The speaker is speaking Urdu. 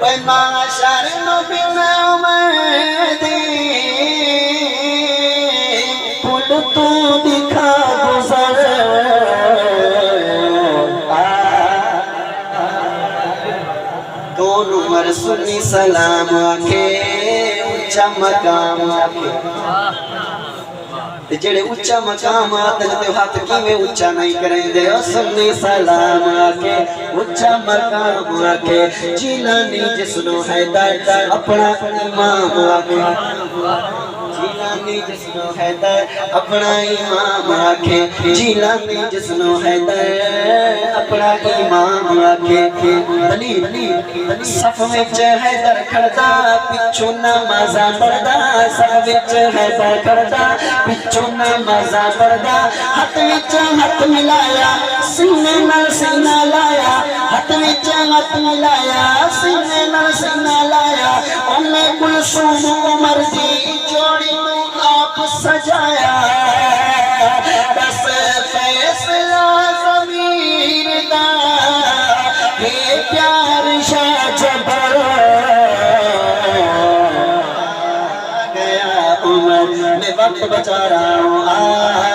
معاشر نبینا امیدی پھول تو دکھا گزر دونوں مرسولی سلام آکھے اچھا مقام آکھے جڑے اچھا مقام آتے تے ہاتھ کیویں اچھا نہیں کریں دے سنی سلام آکے اچھا مقام آکے جیلانی جسنو حیدر اپنا امام آکے جیلانی جسنو حیدر اپنا امام آکے جیلانی جسنو حیدر اپنا امام آکے دلیل صف وچ حیدر کھڑدا پچھو نمازاں پڑھدا صف وچ حیدر کھڑدا پچھو نمازاں پڑھدا ہاتھ وچ ہاتھ ملایا سینے نال سینہ لایا ہاتھ وچ ہاتھ ملایا سینے نال سینہ لایا اونے کلثوم عمر دی جوڑی نو آپ سجایا بس فیصلہ ضمیر دا ہے پیار شاہ جبر گیا عمر میں وقت بچا رہا ہوں